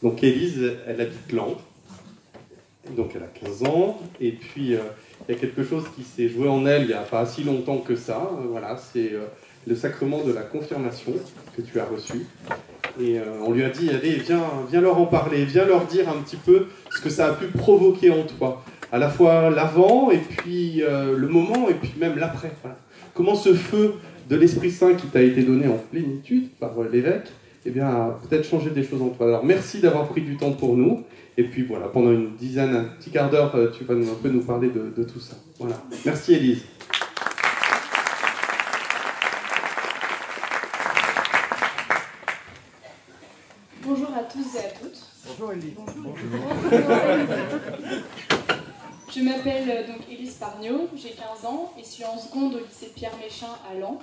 Donc Élise, elle habite Laon, donc elle a 15 ans, et puis il y a quelque chose qui s'est joué en elle il n'y a pas si longtemps que ça, voilà, c'est le sacrement de la confirmation que tu as reçu. Et on lui a dit, allez, viens leur en parler, viens leur dire un petit peu ce que ça a pu provoquer en toi, à la fois l'avant, et puis le moment, et puis même l'après. Voilà. Comment ce feu de l'Esprit Saint qui t'a été donné en plénitude par l'évêque, eh bien, a peut-être changé des choses en toi. Alors merci d'avoir pris du temps pour nous, et puis voilà, pendant une dizaine, un petit quart d'heure, tu vas un peu nous parler de tout ça. Voilà. Merci Élise. Bonjour à tous et à toutes. Bonjour Élise. Bonjour. Je m'appelle donc Élise Pargnot, j'ai 15 ans et suis en seconde au lycée Pierre Méchain à Laon.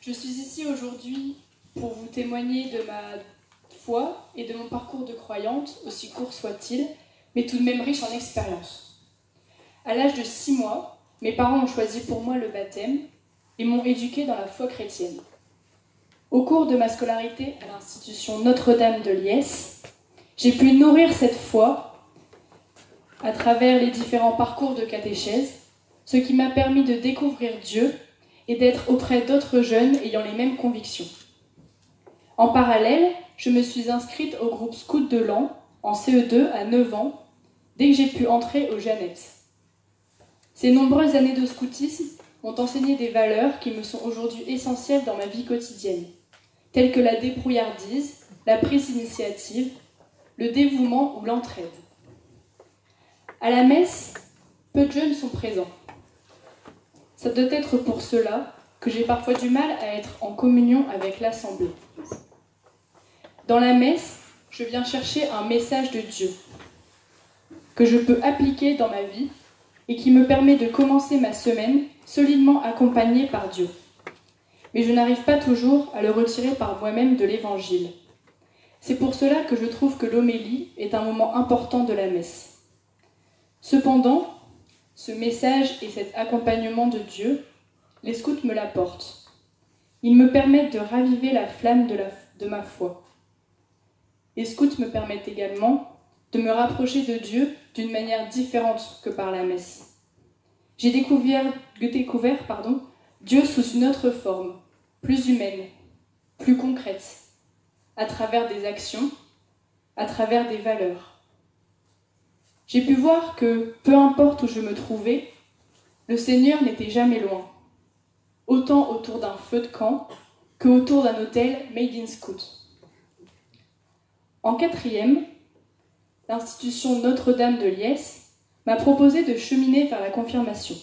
Je suis ici aujourd'hui pour vous témoigner de ma foi et de mon parcours de croyante, aussi court soit-il, mais tout de même riche en expérience. À l'âge de 6 mois, mes parents ont choisi pour moi le baptême et m'ont éduquée dans la foi chrétienne. Au cours de ma scolarité à l'institution Notre-Dame de Liesse, j'ai pu nourrir cette foi à travers les différents parcours de catéchèse, ce qui m'a permis de découvrir Dieu et d'être auprès d'autres jeunes ayant les mêmes convictions. En parallèle, je me suis inscrite au groupe scout de Laon en CE2 à 9 ans, dès que j'ai pu entrer aux Jeannettes. Ces nombreuses années de scoutisme m'ont enseigné des valeurs qui me sont aujourd'hui essentielles dans ma vie quotidienne, telles que la débrouillardise, la prise d'initiative, le dévouement ou l'entraide. À la messe, peu de jeunes sont présents. Ça doit être pour cela que j'ai parfois du mal à être en communion avec l'Assemblée. Dans la messe, je viens chercher un message de Dieu que je peux appliquer dans ma vie et qui me permet de commencer ma semaine solidement accompagnée par Dieu. Mais je n'arrive pas toujours à le retirer par moi-même de l'Évangile. C'est pour cela que je trouve que l'homélie est un moment important de la messe. Cependant, ce message et cet accompagnement de Dieu, les scouts me l'apportent. Ils me permettent de raviver la flamme de ma foi. Les scouts me permettent également de me rapprocher de Dieu d'une manière différente que par la messe. J'ai découvert Dieu sous une autre forme, plus humaine, plus concrète, à travers des actions, à travers des valeurs. J'ai pu voir que, peu importe où je me trouvais, le Seigneur n'était jamais loin, autant autour d'un feu de camp que autour d'un hôtel Made in Scout. En 4e, l'institution Notre-Dame de Liesse m'a proposé de cheminer vers la confirmation,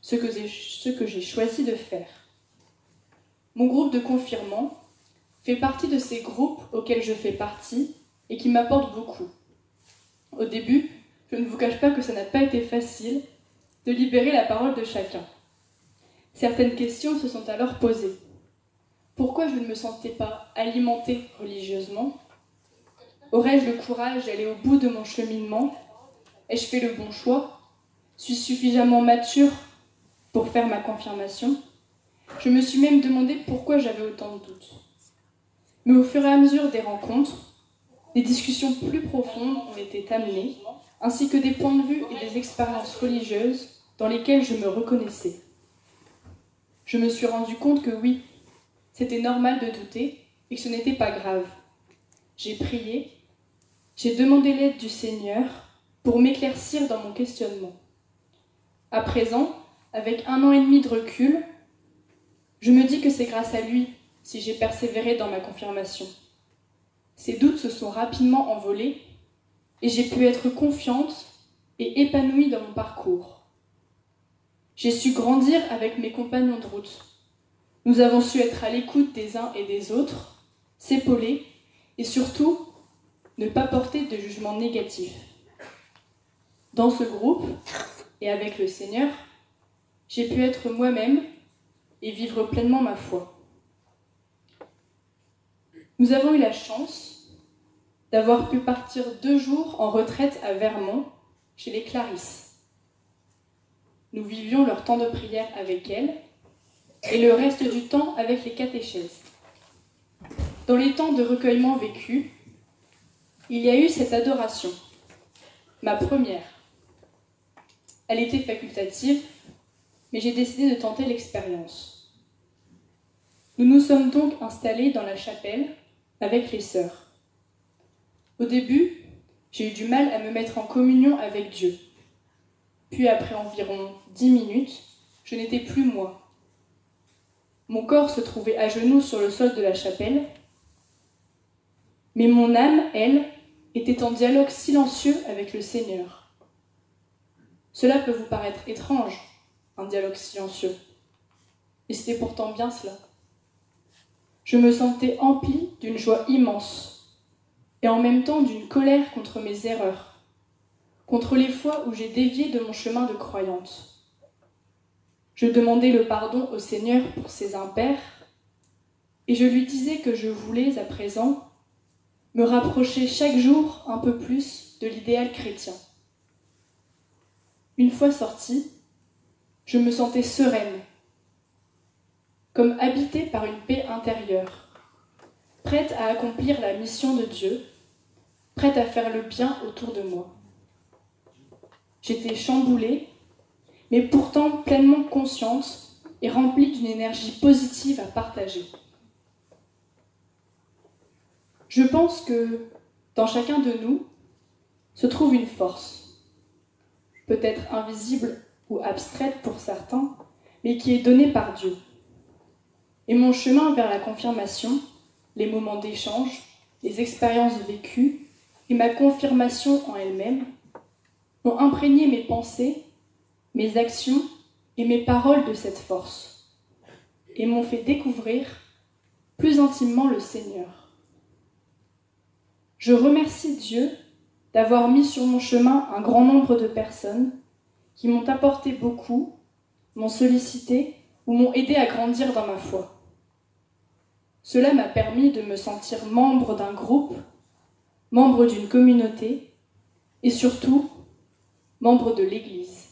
ce que j'ai choisi de faire. Mon groupe de confirmants fait partie de ces groupes auxquels je fais partie et qui m'apportent beaucoup. Au début, je ne vous cache pas que ça n'a pas été facile de libérer la parole de chacun. Certaines questions se sont alors posées. Pourquoi je ne me sentais pas alimentée religieusement ? Aurais-je le courage d'aller au bout de mon cheminement ? Ai-je fait le bon choix ? Suis-je suffisamment mature pour faire ma confirmation ? Je me suis même demandé pourquoi j'avais autant de doutes. Mais au fur et à mesure des rencontres, des discussions plus profondes ont été amenées, ainsi que des points de vue et des expériences religieuses dans lesquelles je me reconnaissais. Je me suis rendu compte que oui, c'était normal de douter et que ce n'était pas grave. J'ai prié, j'ai demandé l'aide du Seigneur pour m'éclaircir dans mon questionnement. À présent, avec 1 an et demi de recul, je me dis que c'est grâce à lui si j'ai persévéré dans ma confirmation. Ces doutes se sont rapidement envolés et j'ai pu être confiante et épanouie dans mon parcours. J'ai su grandir avec mes compagnons de route. Nous avons su être à l'écoute des uns et des autres, s'épauler et surtout ne pas porter de jugement négatif. Dans ce groupe et avec le Seigneur, j'ai pu être moi-même et vivre pleinement ma foi. Nous avons eu la chance d'avoir pu partir 2 jours en retraite à Vermont, chez les Clarisses. Nous vivions leur temps de prière avec elles et le reste du temps avec les catéchèses. Dans les temps de recueillement vécus, il y a eu cette adoration, ma première. Elle était facultative, mais j'ai décidé de tenter l'expérience. Nous nous sommes donc installés dans la chapelle avec les sœurs. Au début, j'ai eu du mal à me mettre en communion avec Dieu. Puis après environ 10 minutes, je n'étais plus moi. Mon corps se trouvait à genoux sur le sol de la chapelle, mais mon âme, elle, était en dialogue silencieux avec le Seigneur. Cela peut vous paraître étrange, un dialogue silencieux. Et c'était pourtant bien cela. Je me sentais emplie d'une joie immense, et en même temps d'une colère contre mes erreurs, contre les fois où j'ai dévié de mon chemin de croyante. Je demandais le pardon au Seigneur pour ses impairs, et je lui disais que je voulais, à présent, me rapprocher chaque jour un peu plus de l'idéal chrétien. Une fois sortie, je me sentais sereine, comme habitée par une paix intérieure, prête à accomplir la mission de Dieu, prête à faire le bien autour de moi. J'étais chamboulée, mais pourtant pleinement consciente et remplie d'une énergie positive à partager. Je pense que dans chacun de nous se trouve une force, peut-être invisible ou abstraite pour certains, mais qui est donnée par Dieu. Et mon chemin vers la confirmation, les moments d'échange, les expériences vécues et ma confirmation en elle-même ont imprégné mes pensées, mes actions et mes paroles de cette force et m'ont fait découvrir plus intimement le Seigneur. Je remercie Dieu d'avoir mis sur mon chemin un grand nombre de personnes qui m'ont apporté beaucoup, m'ont sollicité ou m'ont aidé à grandir dans ma foi. Cela m'a permis de me sentir membre d'un groupe, membre d'une communauté et surtout membre de l'Église.